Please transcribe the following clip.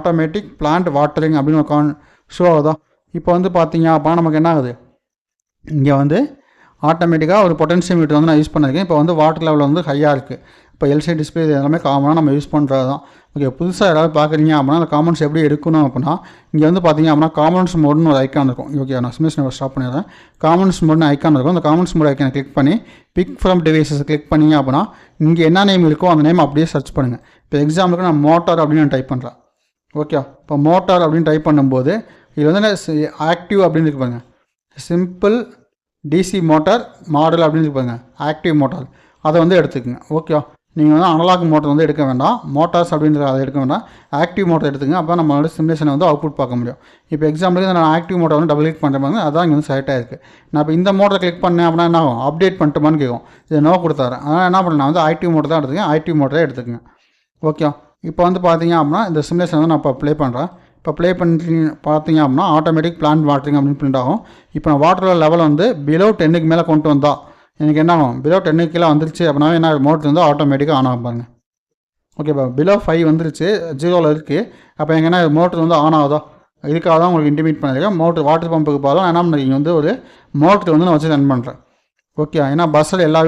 Automatic plant watering அப்படின்னு ஒரு show ஆகுதா. இப்போ வந்து பார்த்தீங்க அப்படின்னா நமக்கு என்ன ஆகுது, இங்கே வந்து ஆட்டோமேட்டிக்காக ஒரு பொட்டன்ஷியோமீட்டர் வந்து நான் யூஸ் பண்ணியிருக்கேன். இப்போ வந்து வாட்டர் லெவல் வந்து ஹையாக இருக்குது. இப்போ எல்சிடி டிஸ்பிளே இது எல்லாமே காமனாக நம்ம யூஸ் பண்ணுறது தான். ஓகே, புதுசாக யாராவது பார்க்குறீங்க அப்படின்னா அந்த காமெண்ட்ஸ் எப்படி எடுக்கணும் அப்படின்னா, இங்கே வந்து பார்த்தீங்க அப்படின்னா காமெண்ட்ஸ் மோட்னு ஒரு ஐக்கான் இருக்கும். ஓகே, நான் சிமுலேஷன் ஸ்டாப் பண்ணிடுறேன். காமெண்ட்ஸ் மோட்னு ஐக்கான் இருக்கும். அந்த காமெண்ட்ஸ் மோட் ஐக்கானை கிளிக் பண்ணி பிக் ஃப்ரம் டிவைசஸ் கிளிக் பண்ணிங்க அப்படின்னா இங்கே என்ன நேம் இருக்கோ அந்த நேம் அப்படியே சர்ச் பண்ணுங்கள். இப்போ எக்ஸாம்பிளுக்கு நான் மோட்டார் அப்படின்னு நான் டைப் பண்ணுறேன். ஓகே, இப்போ மோட்டார் அப்படின்னு டைப் பண்ணும்போது இது வந்து ஆக்டிவ் அப்படின்னு இருக்கு பாருங்க. சிம்பிள் டிசி மோட்டார் மாடல் அப்படின்னு இருப்பாங்க, ஆக்டிவ் மோட்டார் அதை வந்து எடுத்துக்கோங்க. ஓகே, நீங்கள் வந்து அனலாக் மோட்டர் வந்து எடுக்க வேண்டாம், மோட்டார்ஸ் அப்படின்ற அதை எடுக்க வேண்டாம், ஆக்டிவ் மோட்டர் எடுத்துங்க. அப்போ நம்மளோட சிமுலேஷனை வந்து அவுட்புட் பார்க்க முடியும். இப்போ எக்ஸாம்பிளுக்கு நான் ஆக்டிவ் மோட்டர் வந்து டபுள் கிளிக் பண்ணுறேன், அதான் இங்கே வந்து செலக்ட் ஆகிருக்கு. நான் இப்போ இந்த மோட்டரை கிளிக் பண்ணேன் அப்படின்னா என்ன ஆகும், அப்டேட் பண்ணிட்டுமான்னு கேட்கும். இதை நோ கொடுத்தாரு. அதனால் என்ன பண்ணேன், நான் வந்து ஆக்டிவ் மோட்டர் தான் எடுத்துக்கேன், ஆக்டிவ் மோட்டரே எடுத்துக்கங்க. ஓகே, இப்போ வந்து பார்த்தீங்க அப்படின்னா இந்த சிமுலேஷன் வந்து நான் இப்போ ப்ளே பண்ணுறேன். இப்போ ப்ளே பண்ணி பார்த்தீங்க அப்படின்னா ஆட்டோமேட்டிக் பிளான்ட் வாட்டரிங் அப்படின்னு பிரிண்ட் ஆகும். இப்போ நான் வாட்டர் லெவல் வந்து பிலோ 10க்கு மேலே கொண்டு வந்தால் எனக்கு என்ன ஆகும், பிலோ 10க்கு கீழே வந்துருச்சு அப்படின்னா என்ன மோட்டர் வந்து ஆட்டோமேட்டிக்காக ஆன் ஆகும் பாருங்கள். ஓகேப்பா, பிலோ 5 வந்துருச்சு, 0ல் இருக்குது. அப்போ எங்கள் என்ன மோட்டர் வந்து ஆன் ஆகுதோ இதுக்காக தான் உங்களுக்கு இன்டிமேட் பண்ணியிருக்கேன். மோட்டர் வாட்டர் பம்புக்கு பதிலாக நான் என்ன பண்ணுறீங்க வந்து ஒரு மோட்டர் வந்து நான் வச்சு ரன் பண்ணுறேன். ஓகே, ஏன்னா பஸ்ஸில் எல்லா